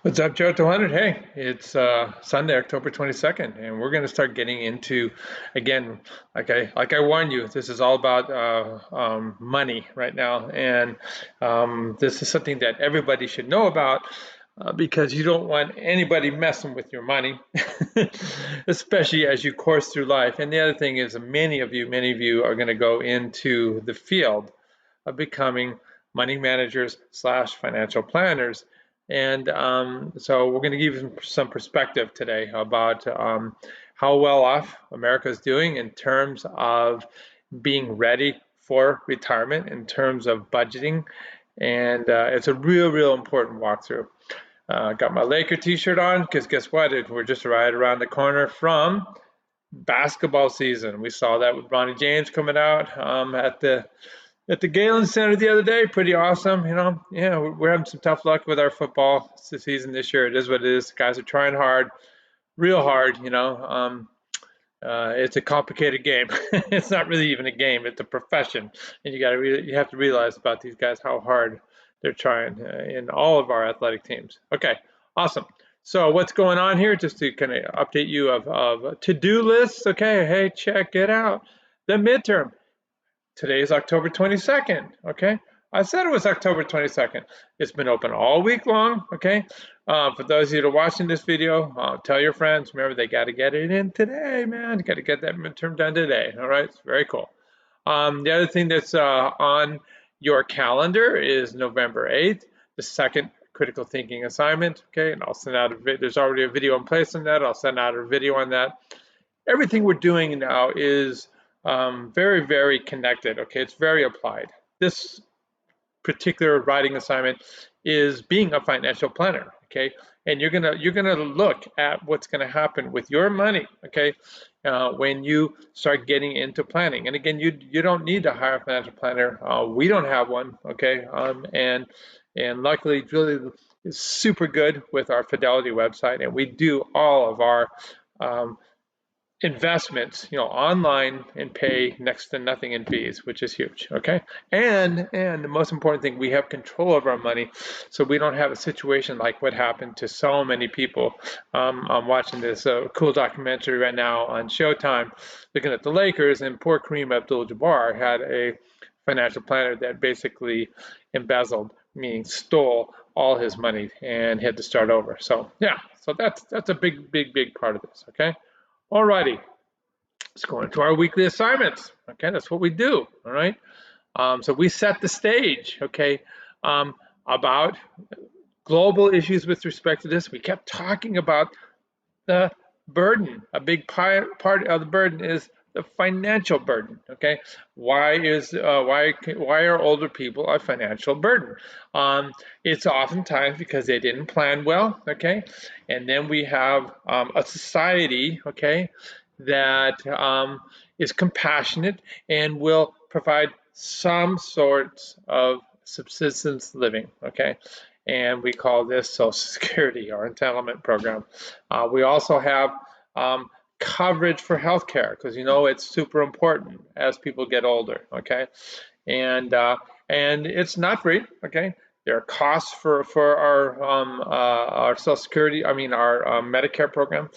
What's up, Joe 200? Hey, it's Sunday, October 22nd, and we're going to start getting into, again, like I warned you, this is all about money right now, and this is something that everybody should know about because you don't want anybody messing with your money, especially as you course through life. And the other thing is, many of you are going to go into the field of becoming money managers slash financial planners. And so we're going to give you some perspective today about how well off America is doing in terms of being ready for retirement, in terms of budgeting. And it's a real important walkthrough. Got my Laker t-shirt on because guess what? We're just right around the corner from basketball season. We saw that with Ronnie James coming out at the Galen Center the other day. Pretty awesome, you know. Yeah, we're having some tough luck with our football season this year. It is what it is. Guys are trying hard, real hard, you know. It's a complicated game. It's not really even a game. It's a profession, and you have to realize about these guys how hard they're trying in all of our athletic teams. Okay, awesome. So what's going on here? Just to kind of update you of to-do lists. Okay, hey, check it out. The midterm. Today is October 22nd, okay? I said it was October 22nd. It's been open all week long, okay? For those of you that are watching this video, tell your friends, remember they got to get it in today, man. Got to get that midterm done today, all right? It's very cool. The other thing that's on your calendar is November 8th, the second critical thinking assignment, okay? And I'll send out a video. There's already a video in place on that. I'll send out a video on that. Everything we're doing now is very connected. Okay, it's very applied. This particular writing assignment is being a financial planner. Okay, and you're gonna look at what's gonna happen with your money. Okay, when you start getting into planning. And again, you don't need to hire a financial planner. We don't have one. Okay, and luckily Julie is super good with our Fidelity website, and we do all of our investments, you know, online and pay next to nothing in fees, which is huge. Okay, and the most important thing, we have control of our money, so we don't have a situation like what happened to so many people. I'm watching this cool documentary right now on Showtime, looking at the Lakers, and poor Kareem Abdul-Jabbar had a financial planner that basically embezzled, meaning stole all his money and had to start over. So yeah, so that's a big part of this. Okay. Alrighty, let's go into our weekly assignments. Okay, that's what we do. All right. So we set the stage. Okay, about global issues with respect to this. We kept talking about the burden. A big part of the burden is the financial burden. Okay, why are older people a financial burden? It's oftentimes because they didn't plan well. Okay, and then we have a society. Okay, that is compassionate and will provide some sorts of subsistence living. Okay, and we call this Social Security or entitlement program. We also have coverage for healthcare because you know it's super important as people get older. Okay, and it's not free. Okay, there are costs for our Social Security. I mean our Medicare program,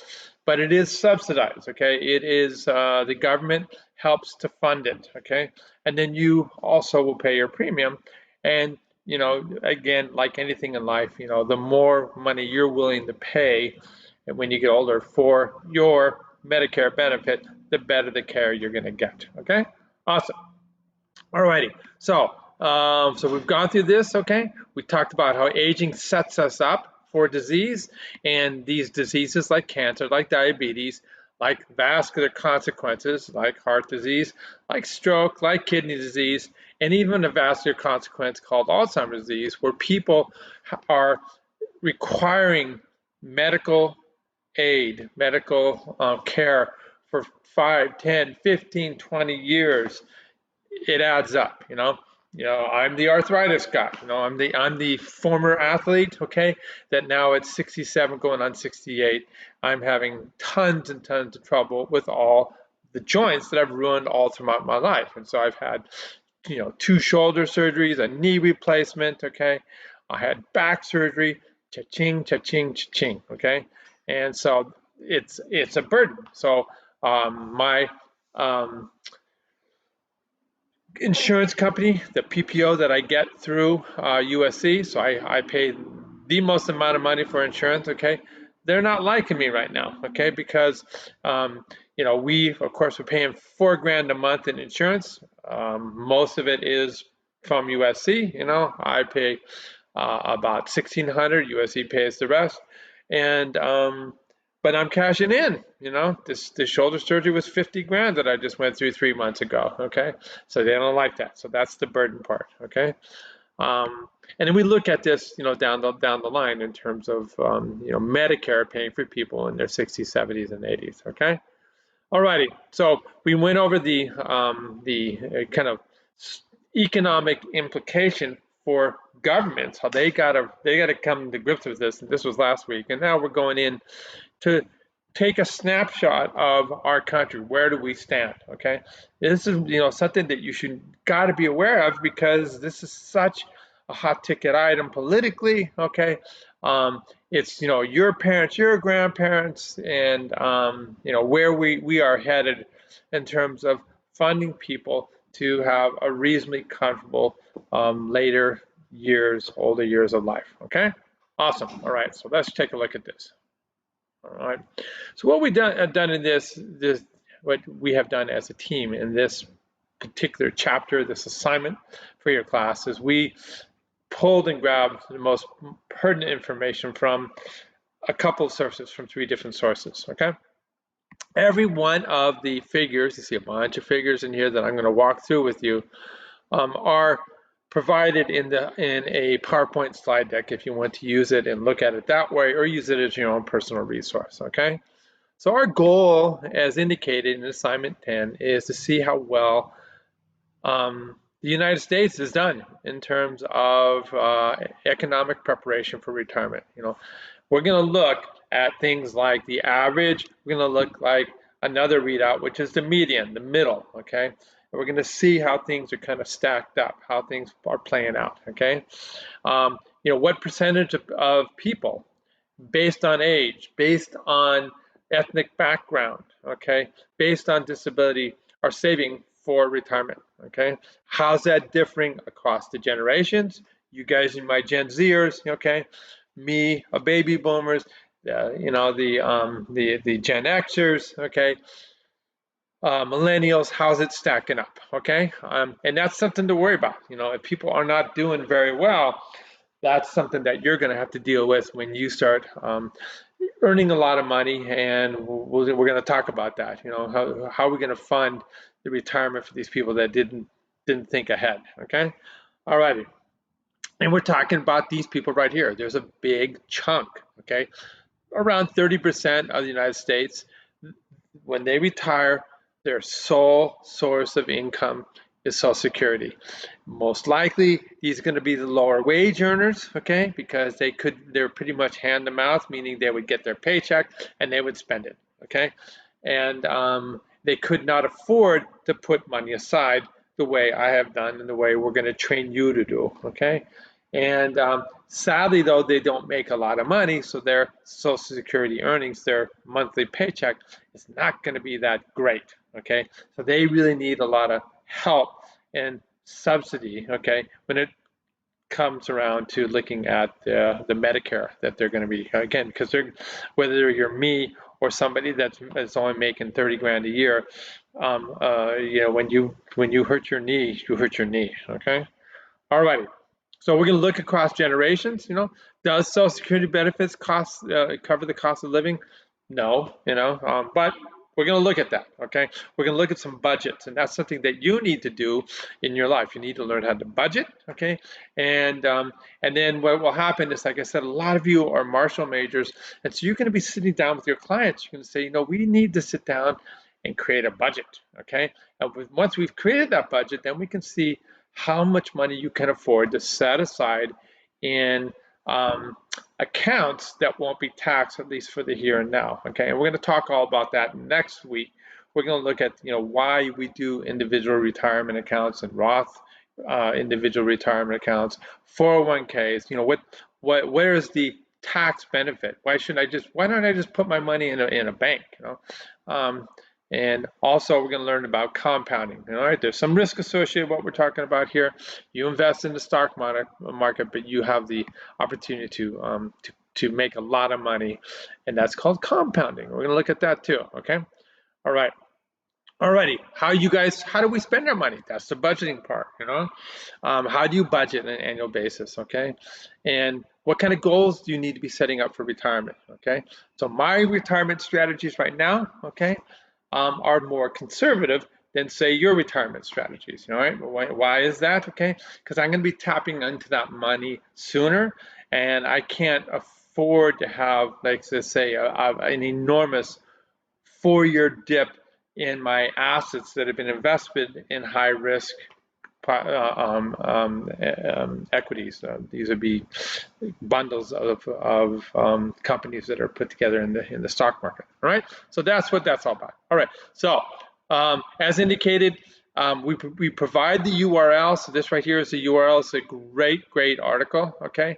but it is subsidized. Okay, it is the government helps to fund it. Okay, and then you also will pay your premium. And you know, again, like anything in life, you know, the more money you're willing to pay when you get older for your Medicare benefit, the better the care you're going to get. Okay, awesome. Alrighty, so so we've gone through this. Okay, we talked about how aging sets us up for disease, and these diseases like cancer, like diabetes, like vascular consequences, like heart disease, like stroke, like kidney disease, and even a vascular consequence called Alzheimer's disease, where people are requiring medical aid, medical care for 5, 10, 15, 20 years. It adds up, you know. You know, I'm the arthritis guy. You know, I'm the former athlete, okay, that now at 67 going on 68, I'm having tons and tons of trouble with all the joints that I've ruined all throughout my life. And so I've had, you know, 2 shoulder surgeries, a knee replacement, okay. I had back surgery, cha-ching, cha-ching, cha-ching, okay? And so it's a burden. So my insurance company, the PPO that I get through USC, so I pay the most amount of money for insurance, okay? They're not liking me right now, okay? Because, you know, of course, we're paying $4,000 a month in insurance. Most of it is from USC, you know, I pay about 1,600, USC pays the rest. And, but I'm cashing in, you know, this shoulder surgery was 50 grand that I just went through 3 months ago, okay? So they don't like that. So that's the burden part, okay? And then we look at this, you know, down the line in terms of, you know, Medicare paying for people in their 60s, 70s, and 80s, okay? Alrighty, so we went over the kind of economic implication for governments, how they gotta come to grips with this. And this was last week, and now we're going in to take a snapshot of our country. Where do we stand? Okay, this is, you know, something that you should got to be aware of, because this is such a hot ticket item politically. Okay, it's, you know, your parents, your grandparents, and you know, where we are headed in terms of funding people to have a reasonably comfortable later years, older years of life. Okay, awesome. All right, so let's take a look at this. All right. So what we've done in what we have done as a team in this particular chapter, this assignment for your class, is we pulled and grabbed the most pertinent information from a couple of sources, from 3 different sources, okay? Every one of the figures, you see a bunch of figures in here that I'm going to walk through with you, are provided in a PowerPoint slide deck if you want to use it and look at it that way, or use it as your own personal resource, okay? So our goal, as indicated in assignment 10, is to see how well the United States has done in terms of economic preparation for retirement. You know, we're going to look at things like the average. We're going to look like another readout, which is the median, the middle, okay? And we're going to see how things are kind of stacked up, how things are playing out, okay? You know, what percentage of people, based on age, based on ethnic background, okay, based on disability, are saving for retirement, okay? How's that differing across the generations? You guys in my Gen Zers, okay? Me, a baby boomers, you know, the Gen Xers, okay? Millennials, how's it stacking up, okay? And that's something to worry about. You know, if people are not doing very well, that's something that you're going to have to deal with when you start earning a lot of money, and we're going to talk about that. You know, how are we going to fund the retirement for these people that didn't think ahead? Okay, all righty. And we're talking about these people right here. There's a big chunk. Okay, around 30% of the United States, when they retire, their sole source of income is Social Security. Most likely, these are going to be the lower wage earners, okay, because they're pretty much hand to mouth, meaning they would get their paycheck and they would spend it, okay, and they could not afford to put money aside the way I have done and the way we're going to train you to do, okay. And sadly, though, they don't make a lot of money, so their Social Security earnings, their monthly paycheck, is not going to be that great, okay? So they really need a lot of help and subsidy, okay, when it comes around to looking at the Medicare that they're going to be, again, because whether you're me or somebody that's only making 30 grand a year, you know, when you hurt your knee, you hurt your knee, okay? All righty. So we're going to look across generations. You know, does Social Security benefits cover the cost of living? No, you know, but we're going to look at that. Okay, we're going to look at some budgets, and that's something that you need to do in your life. You need to learn how to budget. Okay, and then what will happen is, like I said, a lot of you are Marshall majors, and so you're going to be sitting down with your clients. You're going to say, you know, we need to sit down and create a budget. Okay, and once we've created that budget, then we can see how much money you can afford to set aside in accounts that won't be taxed, at least for the here and now. Okay, and we're going to talk all about that next week. We're going to look at, you know, why we do individual retirement accounts and Roth individual retirement accounts, 401ks. You know, where is the tax benefit. Why don't I just put my money in a bank, and also we're going to learn about compounding. All right, there's some risk associated with what we're talking about here. You invest in the stock market, but you have the opportunity to make a lot of money, and that's called compounding. We're going to look at that too, okay? All right. Alrighty, how do we spend our money? That's the budgeting part, How do you budget on an annual basis, okay? And what kind of goals do you need to be setting up for retirement, okay? So my retirement strategies right now, okay, are more conservative than, say, your retirement strategies, all right? Why is that, okay? Because I'm going to be tapping into that money sooner, and I can't afford to have, like, let's say, an enormous 4-year dip in my assets that have been invested in high risk equities. These would be bundles of companies that are put together in the stock market. All right, so that's what that's all about. All right, so as indicated, we provide the URL. So this right here is the URL. It's a great article. Okay.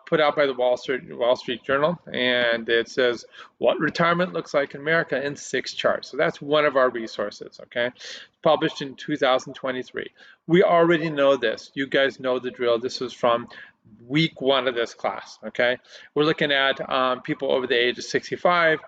Put out by the Wall Street Journal, and it says what retirement looks like in America in 6 charts. So that's one of our resources, okay? Published in 2023. We already know this. You guys know the drill. This was from week 1 of this class, okay? We're looking at people over the age of 65.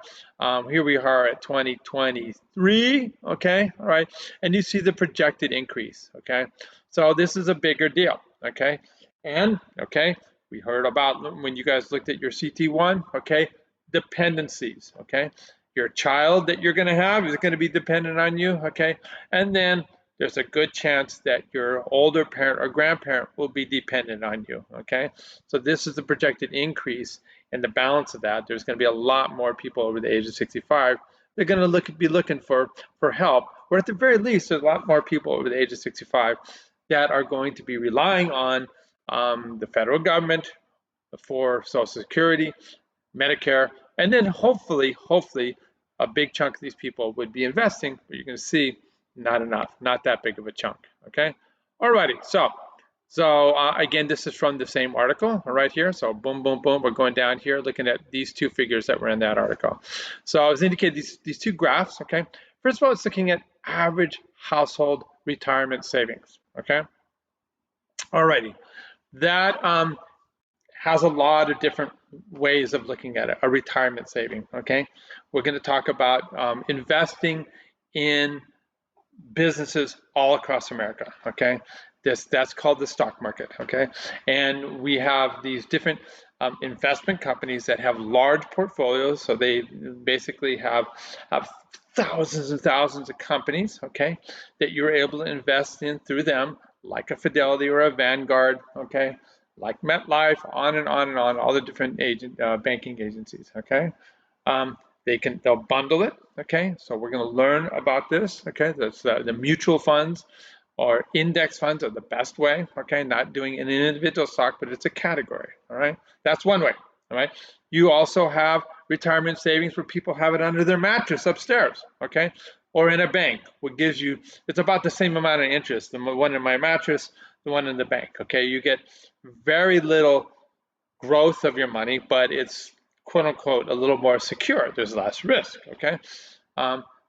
Here we are at 2023, okay? All right, and you see the projected increase, okay? So this is a bigger deal, okay? And, okay, we heard about when you guys looked at your CT1, okay, dependencies, okay? Your child that you're gonna have is gonna be dependent on you, okay? And then there's a good chance that your older parent or grandparent will be dependent on you, okay? So this is the projected increase in the balance of that. There's gonna be a lot more people over the age of 65. They're gonna be looking for help, or at the very least, there's a lot more people over the age of 65 that are going to be relying on the federal government for Social Security, Medicare, and then hopefully a big chunk of these people would be investing, but you're going to see not enough, not that big of a chunk, okay? Alrighty, so again, this is from the same article right here. So boom, we're going down here looking at these 2 figures that were in that article. So as indicated, these 2 graphs, okay? First of all, it's looking at average household retirement savings, okay? Alrighty, that has a lot of different ways of looking at it, a retirement saving, okay? We're going to talk about investing in businesses all across America, okay? That's called the stock market, okay? And we have these different investment companies that have large portfolios, so they basically have thousands and thousands of companies, okay, that you're able to invest in through them, like a Fidelity or a Vanguard, okay, like MetLife, on and on and on, all the different banking agencies, okay? They'll bundle it, okay? So we're going to learn about this, okay? That's the mutual funds or index funds are the best way, okay? Not doing an individual stock, but it's a category, all right? That's one way, all right? You also have retirement savings where people have it under their mattress upstairs, okay? Or in a bank, what gives you, it's about the same amount of interest, the one in my mattress, the one in the bank, okay? You get very little growth of your money, but it's quote unquote a little more secure. There's less risk, okay?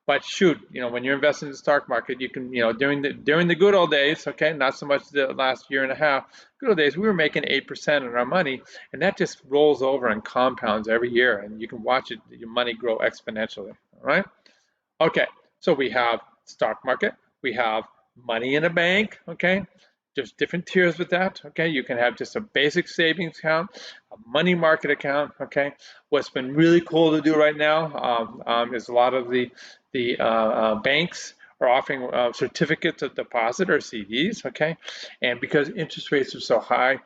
But shoot, when you're investing in the stock market, you can, during the good old days, okay, not so much the last year and a half, good old days, we were making 8% on our money, and that just rolls over and compounds every year, and you can watch it, your money grow exponentially, all right? Okay, so we have stock market, we have money in a bank, okay? There's different tiers with that, okay? You can have just a basic savings account, a money market account, okay? What's been really cool to do right now is a lot of the banks are offering certificates of deposit or CDs, okay? And because interest rates are so high,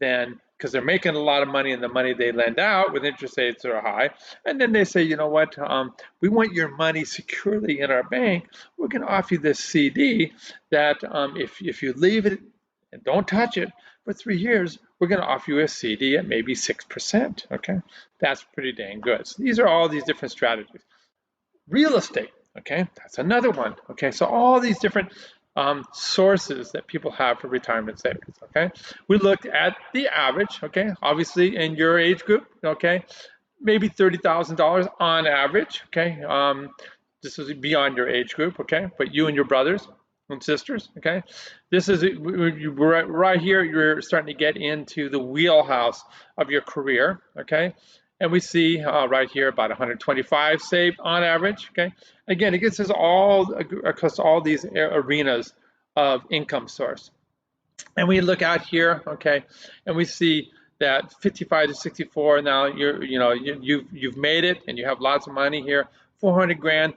then because they're making a lot of money and the money they lend out with interest rates are high, and then they say, you know what, we want your money securely in our bank, we're going to offer you this CD that if you leave it and don't touch it for 3 years, we're going to offer you a CD at maybe 6%, okay? That's pretty dang good. So these are all these different strategies. Real estate, okay, that's another one, okay? So all these different sources that people have for retirement savings, okay? We looked at the average, okay? Obviously in your age group, okay? Maybe $30,000 on average, okay? This is beyond your age group, okay? But you and your brothers and sisters, okay? This is right here, you're starting to get into the wheelhouse of your career, okay? And we see right here about 125 saved on average, okay? Again, it gets us all across all these arenas of income source. And we look out here, okay, and we see that 55 to 64 now you've made it and you have lots of money here, 400 grand.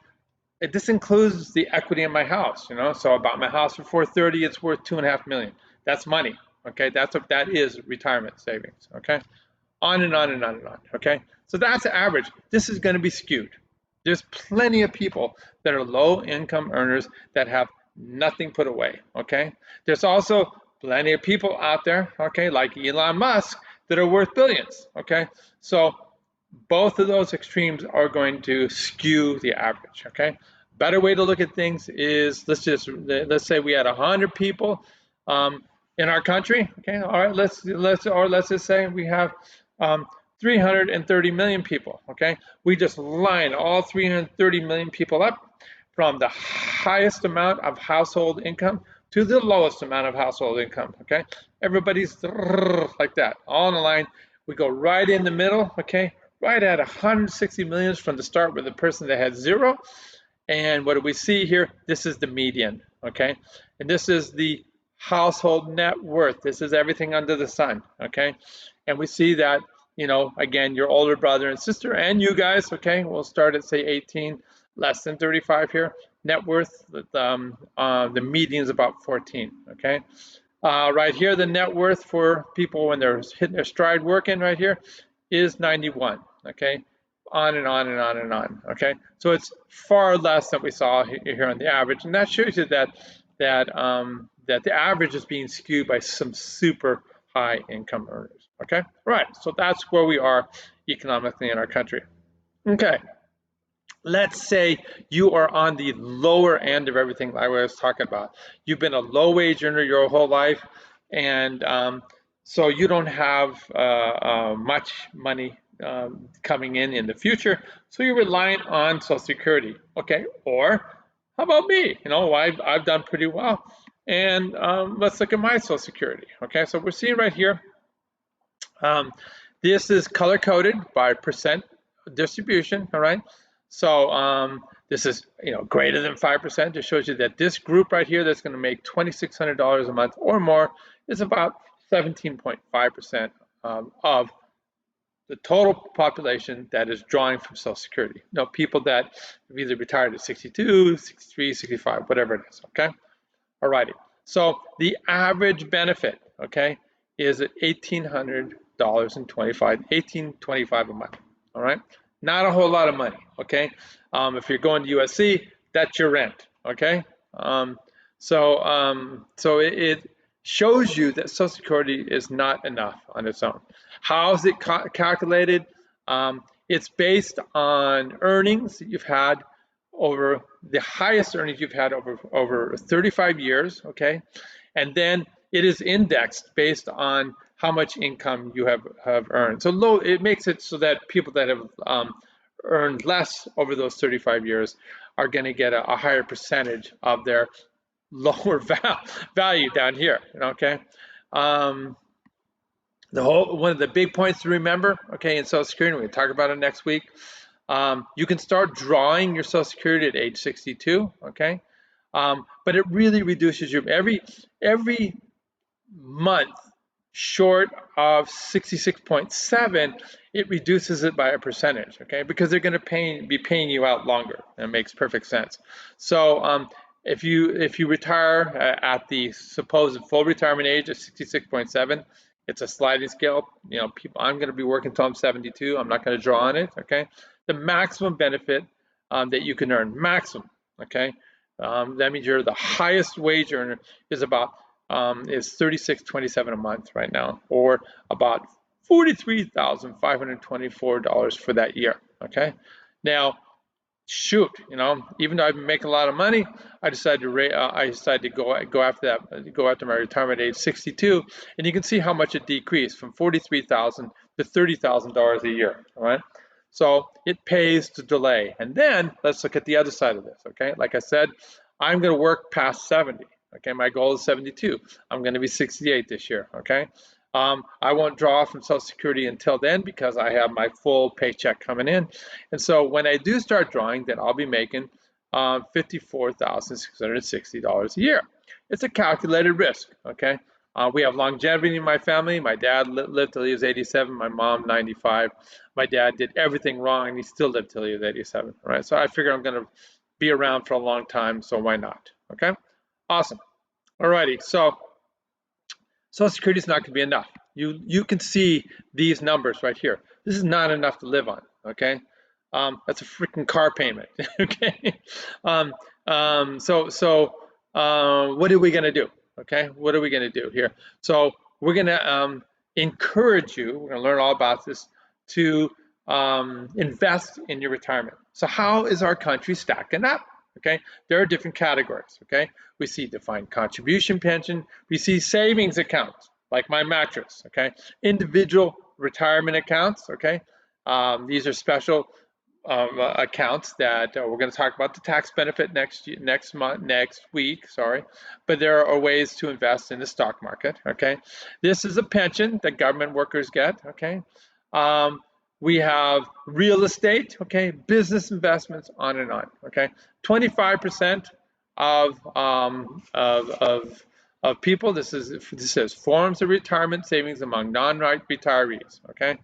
This includes the equity in my house, so I bought my house for 430, it's worth 2.5 million. That's money, okay? That is retirement savings, okay? On and on and on and on, okay? So that's average. This is going to be skewed. There's plenty of people that are low income earners that have nothing put away, okay? There's also plenty of people out there, okay, like Elon Musk, that are worth billions, okay? So both of those extremes are going to skew the average, okay? Better way to look at things is let's say we had 100 people in our country, okay? All right, let's just say we have 330 million people, okay? We just line all 330 million people up from the highest amount of household income to the lowest amount of household income, okay? Everybody's like that, all in a line. We go right in the middle, okay? Right at 160 million from the start with the person that had zero. And what do we see here? This is the median, okay? And this is the household net worth. This is everything under the sun, okay? And we see that, again, your older brother and sister and you guys, okay? We'll start at, say, 18, less than 35 here. Net worth, the median is about 14, okay? Right here, the net worth for people when they're hitting their stride working right here is 91, okay? On and on and on and on, okay? So it's far less than we saw here on the average, and that shows you that the average is being skewed by some super high income earners, okay? Right, so that's where we are economically in our country. Okay, let's say you are on the lower end of everything I was talking about. You've been a low wage earner your whole life, and so you don't have much money coming in the future, so you're reliant on Social Security, okay? Or how about me? I've done pretty well, and let's look at my Social Security, okay? So we're seeing right here, this is color coded by percent distribution, all right? So this is greater than 5%. It shows you that this group right here that's going to make $2,600 a month or more is about 17.5% of the total population that is drawing from Social Security. People that have either retired at 62, 63, 65, whatever it is, okay? All righty. So the average benefit, okay, is at $1,825 a month, all right? Not a whole lot of money, okay? If you're going to USC, that's your rent, okay? So it shows you that Social Security is not enough on its own. How is it calculated? It's based on earnings that you've had over the highest earnings you've had over 35 years, okay? And then it is indexed based on how much income you have earned. So it makes it so that people that have earned less over those 35 years are going to get a higher percentage of their lower value down here, okay? One of the big points to remember, okay, in Social Security, we're going to talk about it next week, you can start drawing your Social Security at age 62, okay? But it really reduces your every month short of 66.7, it reduces it by a percentage, okay? Because they're going to be paying you out longer. That makes perfect sense. So if you retire at the supposed full retirement age of 66.7, it's a sliding scale. I'm going to be working until I'm 72. I'm not going to draw on it, okay? The maximum benefit that you can earn, maximum, okay? That means you're the highest wage earner is $36.27 a month right now, or about $43,524 for that year, okay? Now, shoot, even though I've been making a lot of money, I decided to go after my retirement age 62, and you can see how much it decreased from 43,000 to $30,000 a year. All right, so it pays to delay. And then let's look at the other side of this. Okay, like I said, I'm going to work past 70. Okay, my goal is 72. I'm going to be 68 this year. Okay. I won't draw from Social Security until then because I have my full paycheck coming in. And so when I do start drawing, then I'll be making $54,660 a year. It's a calculated risk, okay? We have longevity in my family. My dad lived till he was 87, my mom 95. My dad did everything wrong and he still lived till he was 87, right? So I figure I'm going to be around for a long time, so why not, okay? Awesome. Alrighty, so Social Security is not going to be enough. You can see these numbers right here. This is not enough to live on, okay? That's a freaking car payment, okay? What are we going to do, okay? What are we going to do here? So we're going to encourage you, we're going to learn all about this, to invest in your retirement. So how is our country stacking up? Okay, there are different categories. Okay, we see defined contribution pension, we see savings accounts like my mattress. Okay, individual retirement accounts. Okay, these are special accounts that we're going to talk about the tax benefit next week. Sorry, but there are ways to invest in the stock market. Okay, this is a pension that government workers get. Okay. We have real estate, okay, business investments, on and on, okay. 25% of people, this says forms of retirement savings among non-retirees, okay.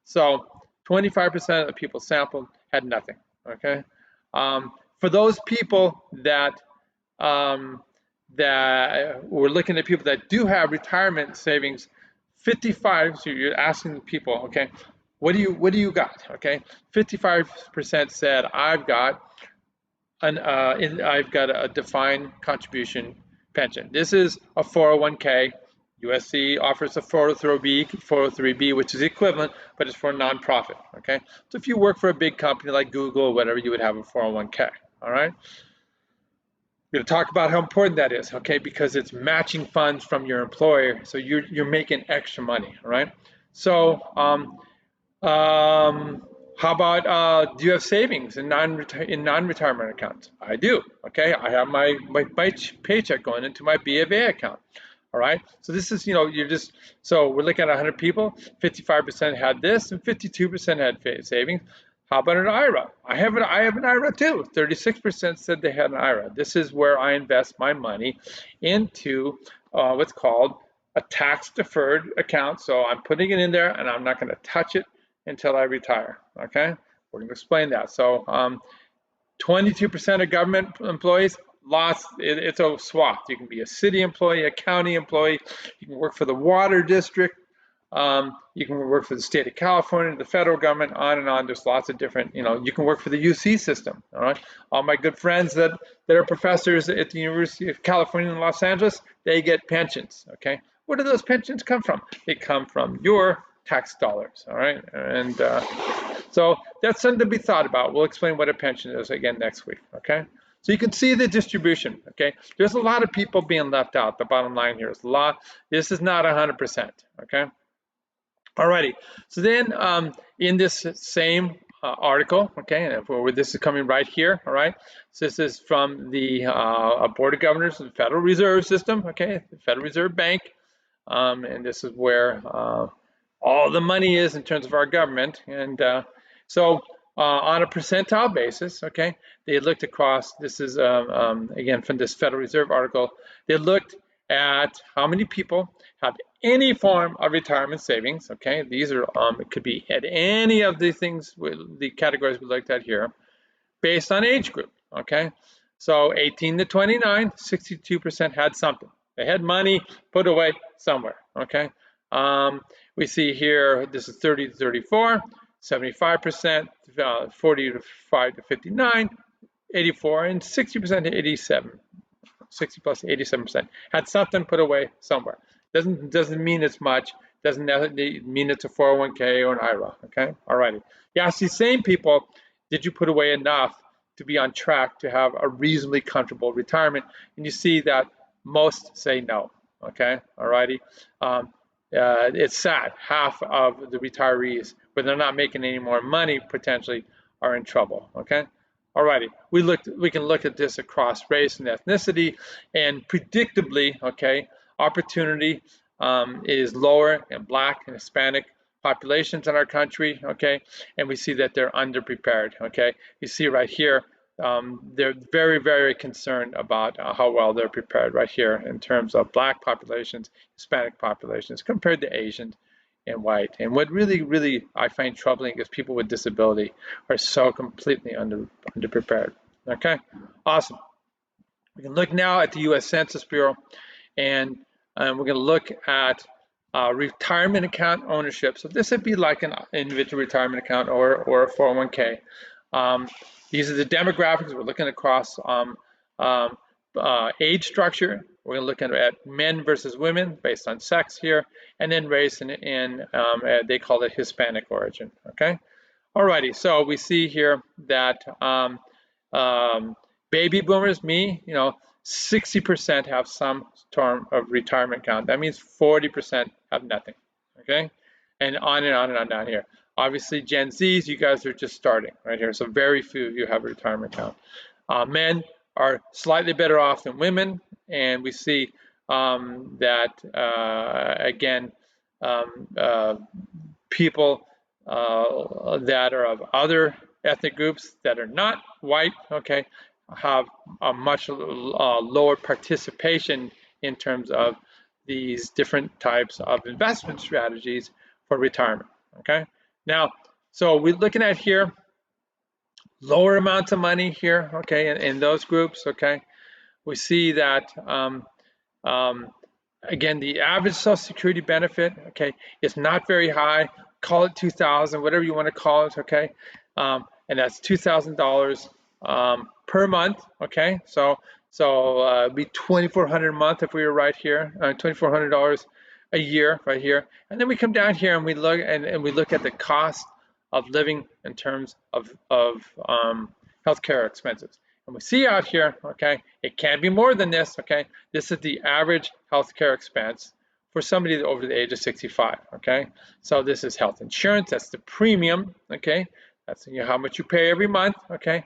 So 25% of people sampled had nothing, okay. For those people that we're looking at people that do have retirement savings, 55. So you're asking people, okay, what do you got? Okay, 55% said I've got a defined contribution pension. This is a 401k. USC offers a 403b, which is equivalent, but it's for a nonprofit. Okay, so if you work for a big company like Google or whatever, you would have a 401k. All right. We're going to talk about how important that is, okay? Because it's matching funds from your employer, so you're making extra money, all right? So, how about do you have savings in non-retirement accounts? I do, okay? I have my paycheck going into my B of A account. All right, so this is, so we're looking at 100 people, 55% had this and 52% had savings. How about an IRA? I have an IRA too. 36% said they had an IRA. This is where I invest my money into what's called a tax deferred account. So I'm putting it in there and I'm not going to touch it until I retire. Okay, we're going to explain that. So 22% of government employees, it's a swath. You can be a city employee, a county employee, you can work for the water district, you can work for the state of California, the federal government, on and on. There's lots of different, you can work for the UC system. All right, all my good friends that are professors at the University of California in Los Angeles, they get pensions. Okay, where do those pensions come from? They come from your tax dollars. All right, and so that's something to be thought about. We'll explain what a pension is again next week. Okay. So you can see the distribution, okay? There's a lot of people being left out. The bottom line here is a lot. This is not 100%, okay? Alrighty, so then in this same article, okay, and this is coming right here, all right? So this is from the Board of Governors of the Federal Reserve System, okay, the Federal Reserve Bank, and this is where all the money is in terms of our government. And so on a percentile basis, okay, they looked across, this is again from this Federal Reserve article, they looked at how many people have any form of retirement savings, okay, these are, it could be at any of the things, the categories we looked at here, based on age group, okay, so 18 to 29, 62% had something. They had money put away somewhere, okay. We see here, this is 30 to 34, 75%, 45 to 59, 84, and 60% to 87. 60 plus 87% had something put away somewhere. Doesn't mean it's much. Doesn't mean it's a 401k or an IRA. Okay, all righty. Yeah, see, same people. Did you put away enough to be on track to have a reasonably comfortable retirement? And you see that most say no. Okay, alrighty. It's sad. Half of the retirees, when they're not making any more money, potentially are in trouble. Okay, alrighty. We can look at this across race and ethnicity, and predictably, okay, opportunity is lower in Black and Hispanic populations in our country. Okay, and we see that they're underprepared. Okay, you see right here. They're very, very concerned about how well they're prepared right here in terms of Black populations, Hispanic populations compared to Asian and white. And what really, really I find troubling is people with disability are so completely underprepared. Okay, awesome. We can look now at the U.S. Census Bureau, and we're going to look at retirement account ownership. So this would be like an individual retirement account or a 401k. These are the demographics. We're looking across age structure. We're looking at men versus women based on sex here, and then race and they call it Hispanic origin. Okay, alrighty. So we see here that baby boomers, me, 60% have some term of retirement account. That means 40% have nothing. Okay, and on and on and on down here. Obviously, Gen Zs, you guys are just starting right here, so very few of you have a retirement account. Men are slightly better off than women, and we see that, again, people that are of other ethnic groups that are not white, okay, have a much lower participation in terms of these different types of investment strategies for retirement, okay? Now, so we're looking at here, lower amounts of money here, okay, in those groups, okay? We see that, again, the average Social Security benefit, okay, is not very high. Call it $2,000, whatever you want to call it, okay? And that's $2,000 per month, okay? So it'd be $2,400 a month if we were right here, $2,400 a year right here. And then we come down here and we look at the cost of living in terms of healthcare expenses. And we see out here, okay, it can be more than this, okay? This is the average healthcare expense for somebody over the age of 65, okay? So this is health insurance, that's the premium, okay? That's how much you pay every month, okay?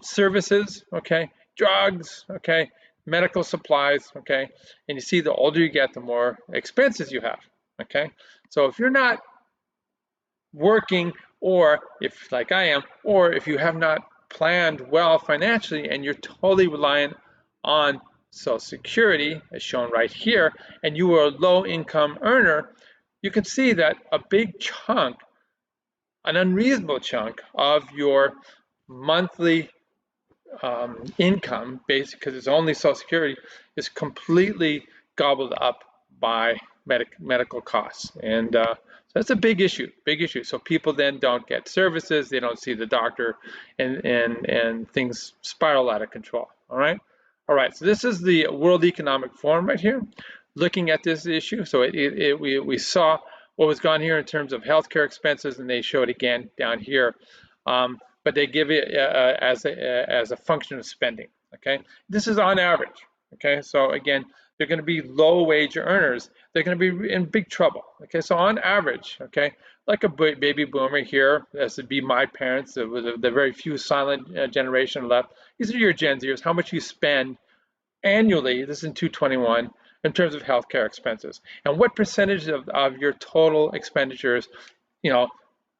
Services, okay? Drugs, okay? Medical supplies, okay? And you see the older you get, the more expenses you have, okay? So if you're not working, or if like I am, or if you have not planned well financially and you're totally reliant on Social Security, as shown right here, and you are a low income earner, you can see that a big chunk, an unreasonable chunk of your monthly income, basically because it's only Social Security, is completely gobbled up by medical costs. And so that's a big issue, So people then don't get services, they don't see the doctor, and things spiral out of control, all right? All right, so this is the World Economic Forum right here, looking at this issue. So we saw what was gone here in terms of healthcare expenses, and they show it again down here. But they give it as a function of spending, okay? This is on average, okay? So again, they're going to be low wage earners. They're going to be in big trouble, okay? So on average, okay, like a baby boomer here, as would be my parents, with the very few silent generation left. These are your Gen Zers, how much you spend annually, this is in 221, in terms of healthcare expenses. And what percentage of your total expenditures,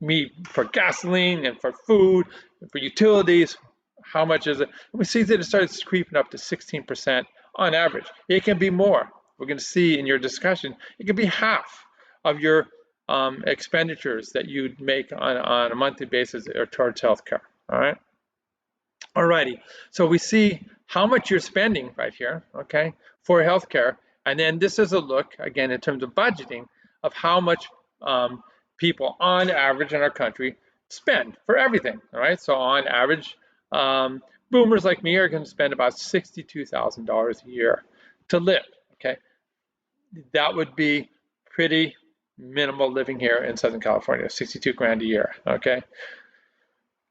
me for gasoline and for food, and for utilities, how much is it? And we see that it starts creeping up to 16% on average. It can be more. We're going to see in your discussion, it can be half of your expenditures that you'd make on a monthly basis or towards healthcare. All right. Alrighty. So we see how much you're spending right here, okay, for healthcare, and then this is a look again in terms of budgeting of how much people on average in our country spend for everything. All right. So on average, boomers like me are going to spend about $62,000 a year to live. Okay. That would be pretty minimal living here in Southern California, 62 grand a year. Okay.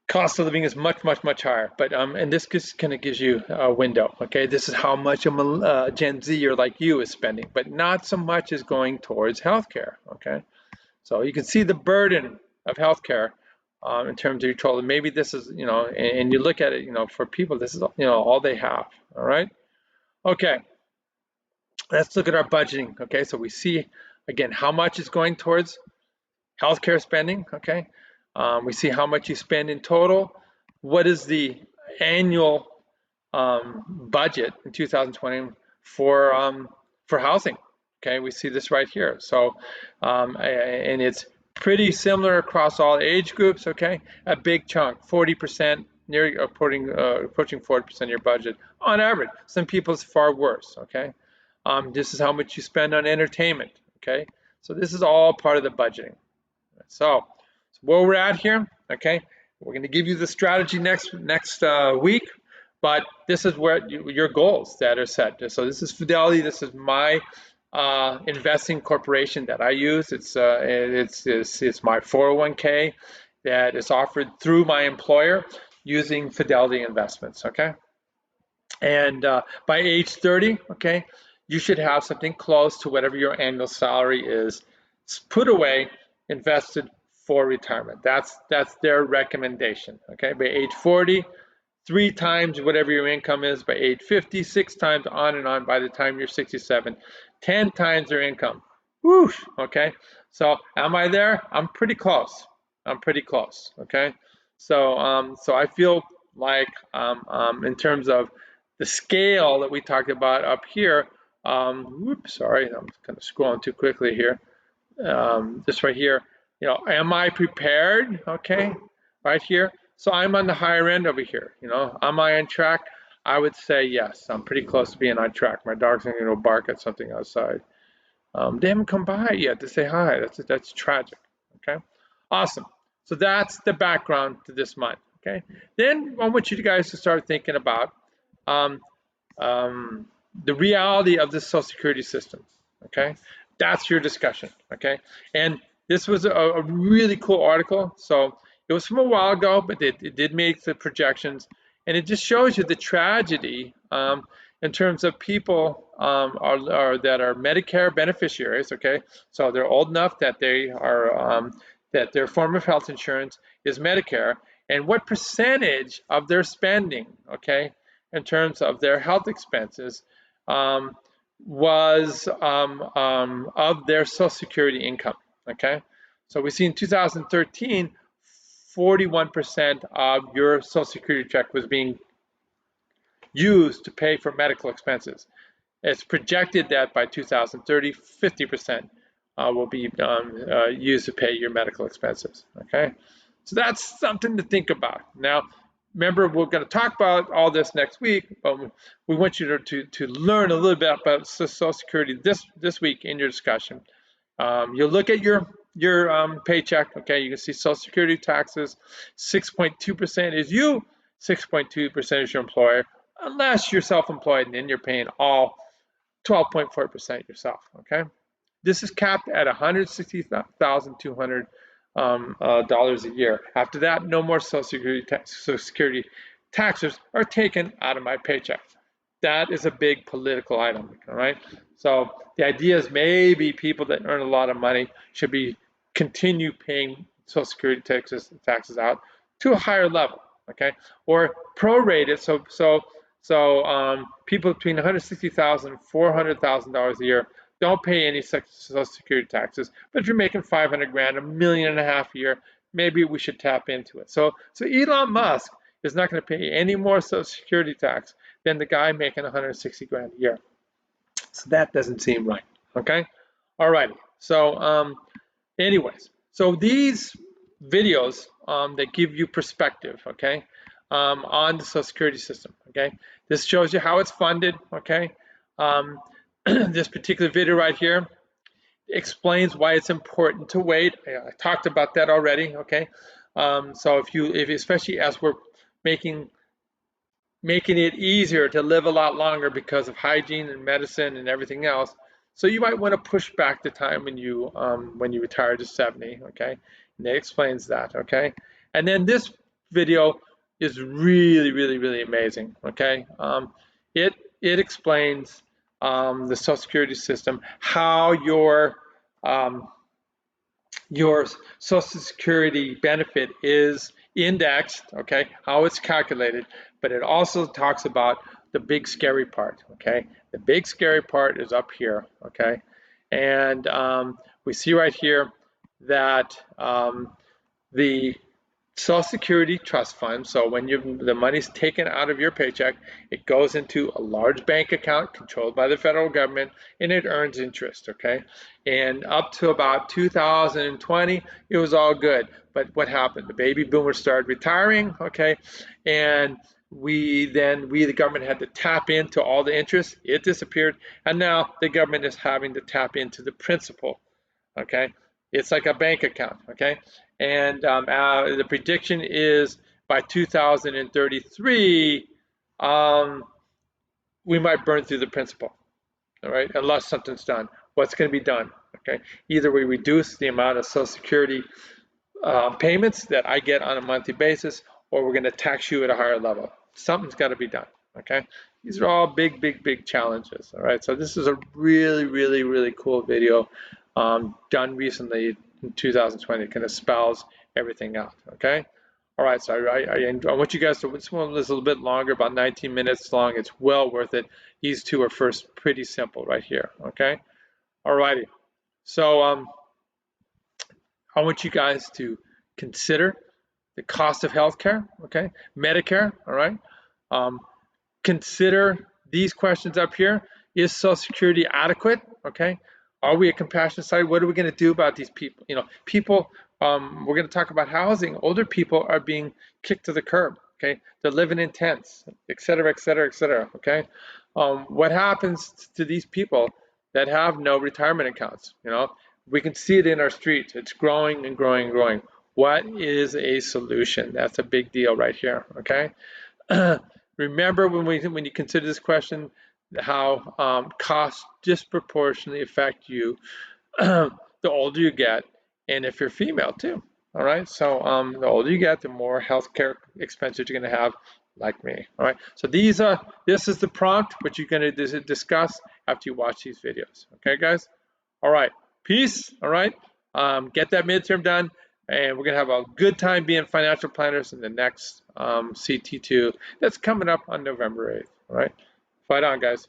cost of living is much, much, much higher. But and this just kind of gives you a window. Okay, this is how much a Gen Zer like you is spending, but not so much is going towards healthcare. Okay, so you can see the burden of healthcare in terms of your total. Maybe this is, and you look at it, for people, this is, all they have. All right. Okay. Let's look at our budgeting. Okay, so we see again how much is going towards healthcare spending. Okay, we see how much you spend in total. What is the annual budget in 2020 for housing? Okay, we see this right here. So, and it's pretty similar across all age groups. Okay, a big chunk, 40%, near approaching 40% of your budget on average. Some people it's far worse. Okay, this is how much you spend on entertainment. Okay, so this is all part of the budgeting. So where we're at here, okay, we're going to give you the strategy next week, but this is where your goals that are set. So this is Fidelity. This is my investing corporation that I use. It's my 401k that is offered through my employer using Fidelity Investments. Okay, and by age 30, okay, you should have something close to whatever your annual salary is put away, invested for retirement. That's their recommendation. Okay, by age 40, 3 times whatever your income is. By age 50, 6 times, on and on. By the time you're 67, 10 times your income. Whoosh. Okay, so am I there? I'm pretty close. I'm pretty close. Okay, so so I feel like in terms of the scale that we talked about up here. Whoops, sorry, I'm kind of scrolling too quickly here. Just right here, am I prepared? Okay, right here. So I'm on the higher end over here. Am I on track? I would say yes. I'm pretty close to being on track. My dog's going to go bark at something outside. They haven't come by yet to say hi. That's tragic. Okay, awesome. So that's the background to this month. Okay, then I want you guys to start thinking about um, the reality of the Social Security system. Okay, that's your discussion. Okay, and this was a really cool article. So it was from a while ago, but it did make the projections, and it just shows you the tragedy in terms of people that are Medicare beneficiaries. Okay, so they're old enough that they are that their form of health insurance is Medicare, and what percentage of their spending, okay, in terms of their health expenses was of their Social Security income. Okay, so we see in 2013, 41% of your Social Security check was being used to pay for medical expenses. It's projected that by 2030, 50% will be used to pay your medical expenses. Okay, so that's something to think about. Now, remember, we're going to talk about all this next week, but we want you to learn a little bit about Social Security this week in your discussion. You'll look at your paycheck. Okay, you can see Social Security taxes, 6.2% is you, 6.2% is your employer, unless you're self-employed and then you're paying all 12.4% yourself. Okay, this is capped at $160,200 dollars a year. After that, no more Social Security taxes are taken out of my paycheck. That is a big political item. All right. So the idea is maybe people that earn a lot of money should be continue paying Social Security taxes out to a higher level. Okay, or prorate it so people between $160,000 and $400,000 a year don't pay any Social Security taxes. But if you're making 500 grand, $1.5 million a year, maybe we should tap into it. So Elon Musk is not going to pay any more Social Security tax than the guy making 160 grand a year. So that doesn't seem right. Okay. All right. So anyways, so these videos that give you perspective, okay, on the Social Security system, okay. This shows you how it's funded, okay. This particular video right here explains why it's important to wait. I talked about that already, okay. So if especially as we're making it easier to live a lot longer because of hygiene and medicine and everything else. So you might want to push back the time when you retire to 70, okay? And it explains that, okay? And then this video is really, really, really amazing. Okay, it explains the Social Security system, how um, your Social Security benefit is indexed, okay, how it's calculated, but it also talks about the big scary part, okay? The big scary part is up here, okay? And we see right here that the Social Security trust fund. So when the money's taken out of your paycheck, it goes into a large bank account controlled by the federal government, and it earns interest. Okay, and up to about 2020, it was all good. But what happened? The baby boomers started retiring. Okay, and the government had to tap into all the interest. It disappeared, and now the government is having to tap into the principal. Okay, it's like a bank account. Okay, and the prediction is by 2033, we might burn through the principal. All right, unless something's done. What's going to be done? Okay, either we reduce the amount of Social Security payments that I get on a monthly basis, or we're going to tax you at a higher level. Something's got to be done. Okay, these are all big, big, big challenges. All right, so this is a really, really, really cool video done recently in 2020. It kind of spells everything out. Okay. All right, so I want you guys to, this one is a little bit longer, about 19 minutes long. It's well worth it. These two are first pretty simple right here. Okay. All righty. So I want you guys to consider the cost of healthcare, okay? Medicare, all right? Um, consider these questions up here. Is Social Security adequate, okay? Are we a compassionate society? What are we going to do about these people? You know, people, we're going to talk about housing. Older people are being kicked to the curb, okay? They're living in tents, et cetera, et cetera, et cetera, okay? What happens to these people that have no retirement accounts, you know? We can see it in our streets. It's growing and growing and growing. What is a solution? That's a big deal right here, okay? Remember when you consider this question, how costs disproportionately affect you the older you get, and if you're female too. All right, so the older you get, the more healthcare expenses you're going to have, like me. All right, so this is the prompt which you're going to discuss after you watch these videos. Okay, guys. All right, peace. All right, get that midterm done, and we're going to have a good time being financial planners in the next CT2 that's coming up on November 8th. All right, fight on, guys.